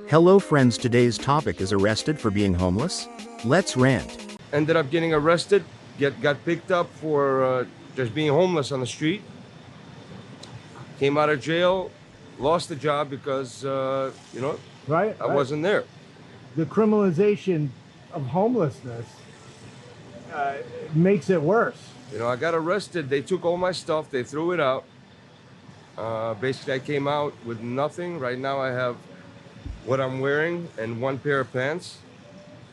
Hello friends, today's topic is arrested for being homeless. Let's rant. Ended up getting arrested, got picked up for just being homeless on the street. Came out of jail, lost the job because, Right, I right. wasn't there. The criminalization of homelessness makes it worse. I got arrested. They took all my stuff. They threw it out. Basically, I came out with nothing. Right now, I have what I'm wearing and one pair of pants.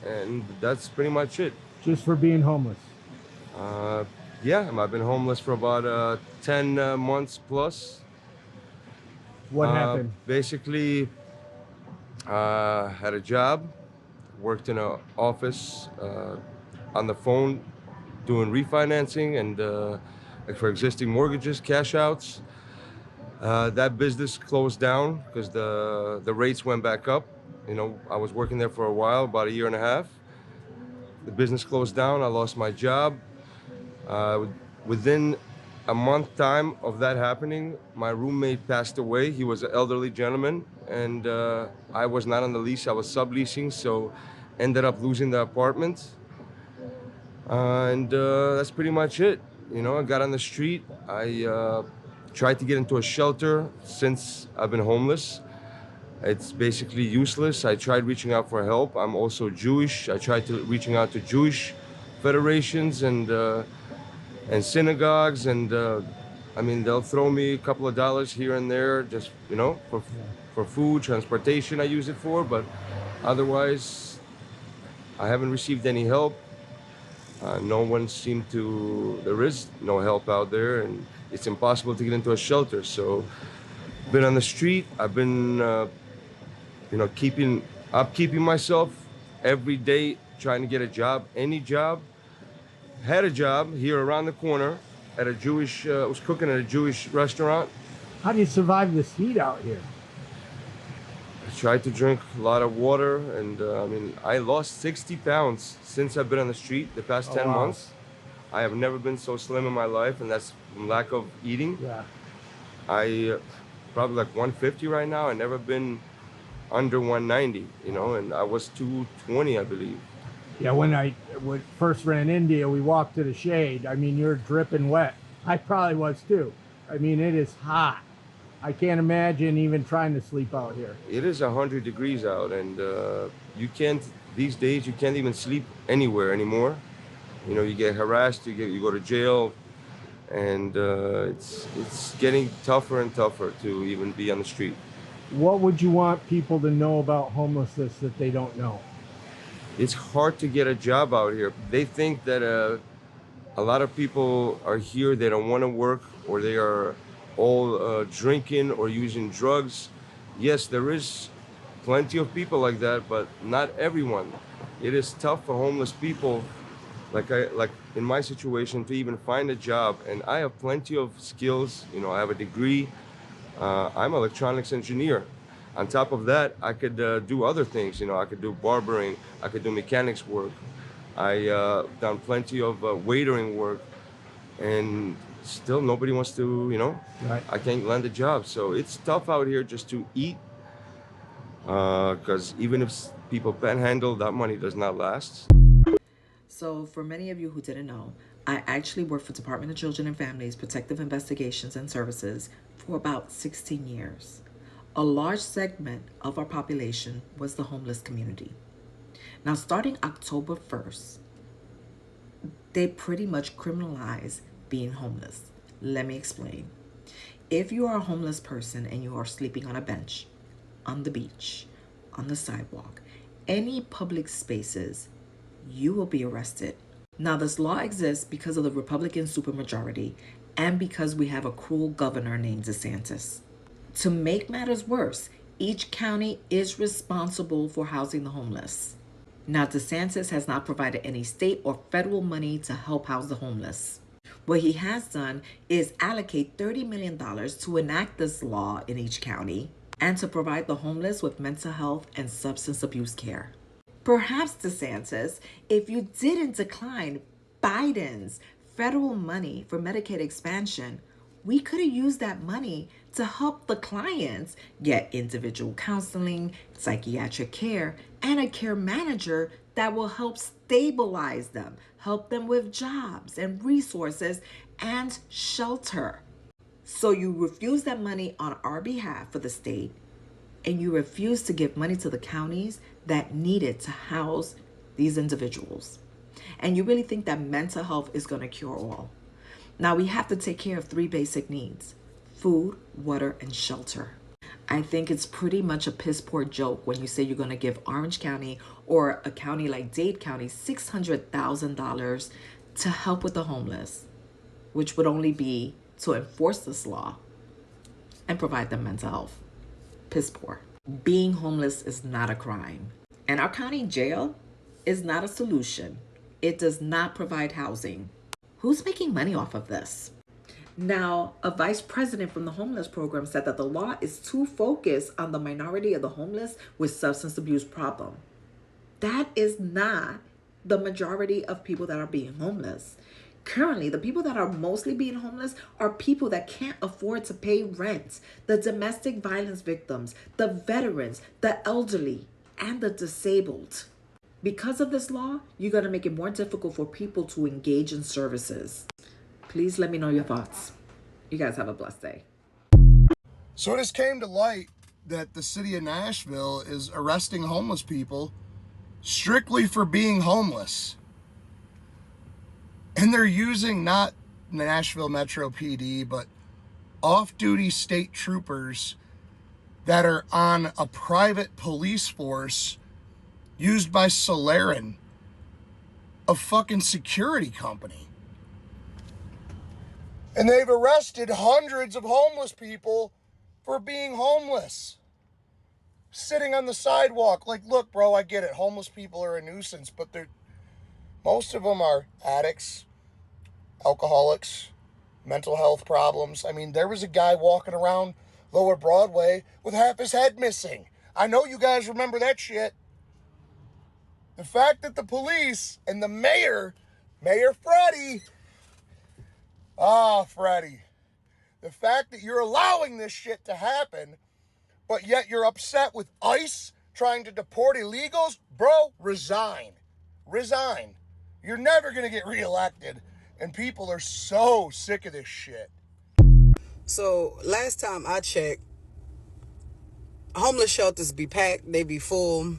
And that's pretty much it. Just for being homeless. Yeah, I've been homeless for about 10 months plus. What happened? Basically, had a job, worked in an office on the phone doing refinancing and like for existing mortgages, cash outs. That business closed down because the rates went back up. I was working there for a while, about a year and a half. The business closed down. I lost my job. Within a month time of that happening, my roommate passed away. He was an elderly gentleman, and I was not on the lease. I was subleasing, so ended up losing the apartment. And that's pretty much it. I got on the street. I tried to get into a shelter since I've been homeless. It's basically useless. I tried reaching out for help. I'm also Jewish. I tried to reaching out to Jewish federations and synagogues, and I mean, they'll throw me a couple of dollars here and there, just for food, transportation. I use it for, but otherwise, I haven't received any help. No one seemed to. There is no help out there, and it's impossible to get into a shelter. So, been on the street. I've been, keeping myself every day, trying to get a job, any job. Had a job here around the corner at a Jewish, was cooking at a Jewish restaurant. How do you survive this heat out here? I tried to drink a lot of water, and I lost 60 pounds since I've been on the street the past 10 wow. months. I have never been so slim in my life, and that's from lack of eating. Yeah. I probably like 150 right now. I never been under 190, and I was 220, I believe. Yeah, when I first ran India, we walked to the shade. I mean, you're dripping wet. I probably was too. I mean, it is hot. I can't imagine even trying to sleep out here. It is 100 degrees out, and these days, you can't even sleep anywhere anymore. You get harassed, you go to jail, and it's getting tougher and tougher to even be on the street. What would you want people to know about homelessness that they don't know? It's hard to get a job out here. They think that a lot of people are here, they don't want to work, or they are all drinking or using drugs. Yes, there is plenty of people like that, but not everyone. It is tough for homeless people, like in my situation, to even find a job. And I have plenty of skills. I have a degree. I'm an electronics engineer. On top of that, I could do other things. I could do barbering. I could do mechanics work. I done plenty of waitering work, and still nobody wants to. Right. I can't land a job, so it's tough out here just to eat. Because even if people panhandle, that money does not last. So, for many of you who didn't know, I actually worked for Department of Children and Families Protective Investigations and Services for about 16 years. A large segment of our population was the homeless community. Now, starting October 1st, they pretty much criminalize being homeless. Let me explain. If you are a homeless person and you are sleeping on a bench, on the beach, on the sidewalk, any public spaces, you will be arrested. Now, this law exists because of the Republican supermajority and because we have a cruel governor named DeSantis. To make matters worse, each county is responsible for housing the homeless. Now, DeSantis has not provided any state or federal money to help house the homeless. What he has done is allocate $30 million to enact this law in each county and to provide the homeless with mental health and substance abuse care. Perhaps, DeSantis, if you didn't decline Biden's federal money for Medicaid expansion, we could have used that money to help the clients get individual counseling, psychiatric care, and a care manager that will help stabilize them, help them with jobs and resources and shelter. So you refuse that money on our behalf for the state, and you refuse to give money to the counties that need it to house these individuals. And you really think that mental health is going to cure all. Now we have to take care of 3 basic needs: food, water, and shelter. I think it's pretty much a piss poor joke when you say you're going to give Orange County or a county like Dade County $600,000 to help with the homeless, which would only be to enforce this law and provide them mental health. Piss poor. Being homeless is not a crime. And our county jail is not a solution. It does not provide housing. Who's making money off of this? Now, a vice president from the homeless program said that the law is too focused on the minority of the homeless with substance abuse problem. That is not the majority of people that are being homeless. Currently, the people that are mostly being homeless are people that can't afford to pay rent, the domestic violence victims, the veterans, the elderly, and the disabled. Because of this law, you're going to make it more difficult for people to engage in services. Please let me know your thoughts. You guys have a blessed day. So it has came to light that the city of Nashville is arresting homeless people strictly for being homeless. And they're using not Nashville Metro PD, but off-duty state troopers that are on a private police force used by Solaren, a fucking security company. And they've arrested hundreds of homeless people for being homeless. Sitting on the sidewalk. Like, look, bro, I get it. Homeless people are a nuisance, but most of them are addicts, alcoholics, mental health problems. I mean, there was a guy walking around Lower Broadway with half his head missing. I know you guys remember that shit. The fact that the police and the Mayor Freddie, Freddie, the fact that you're allowing this shit to happen, but yet you're upset with ICE trying to deport illegals, bro, resign. Resign. You're never going to get reelected, and people are so sick of this shit. So last time I checked, homeless shelters be packed, they be full.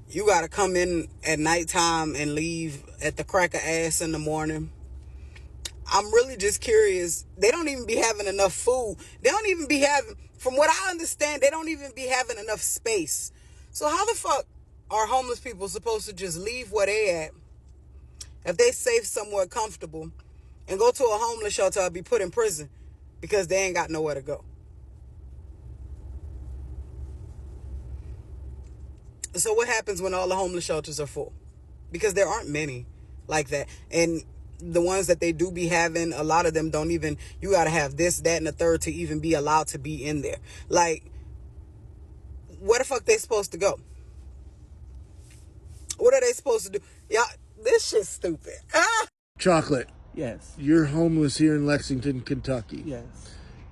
You got to come in at nighttime and leave at the crack of ass in the morning. I'm really just curious. They don't even be having enough food. They don't even be having, from what I understand, they don't even be having enough space. So how the fuck are homeless people supposed to just leave where they at, if they safe somewhere comfortable, and go to a homeless shelter or be put in prison because they ain't got nowhere to go? So what happens when all the homeless shelters are full? Because there aren't many like that. And the ones that they do be having, a lot of them don't even, you got to have this, that, and the third to even be allowed to be in there. Like, where the fuck they supposed to go? What are they supposed to do? Y'all, this shit's stupid. Chocolate. Yes. You're homeless here in Lexington, Kentucky. Yes.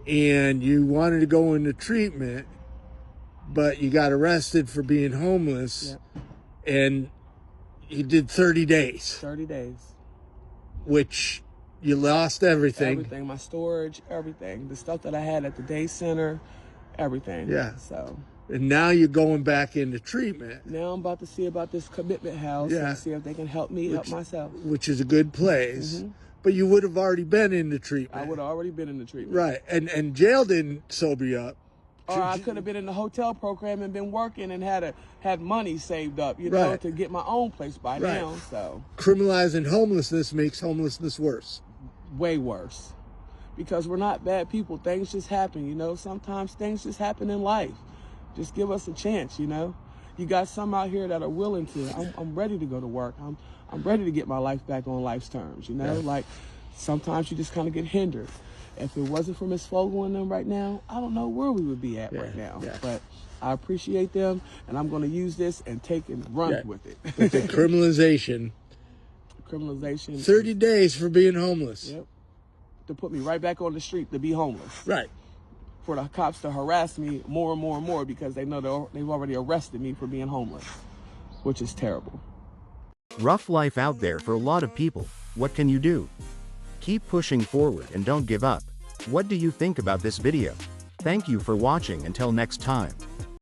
And you wanted to go into treatment, but you got arrested for being homeless. Yep. And you did 30 days. 30 days. Which you lost everything. Everything. My storage, everything. The stuff that I had at the day center, everything. Yeah. So. And now you're going back into treatment. Now I'm about to see about this commitment house and see if they can help me help myself. Which is a good place. Mm-hmm. But you would have already been in the treatment. I would have already been in the treatment. Right. And jail didn't sober you up. Or I could have been in the hotel program and been working and had money saved up, you know, to get my own place by now. So criminalizing homelessness makes homelessness worse. Way worse. Because we're not bad people. Things just happen, you know. Sometimes things just happen in life. Just give us a chance, you know. You got some out here that are willing to. I'm ready to go to work. I'm ready to get my life back on life's terms, you know. Like sometimes you just kind of get hindered. If it wasn't for Miss Fogel and them right now, I don't know where we would be at right now. Yeah. But I appreciate them, and I'm going to use this and take and run with it. But the criminalization. 30 days for being homeless. Yep. to put me right back on the street to be homeless. Right. For the cops to harass me more and more and more because they know they've already arrested me for being homeless, which is terrible. Rough life out there for a lot of people. What can you do? Keep pushing forward and don't give up. What do you think about this video? Thank you for watching. Until next time.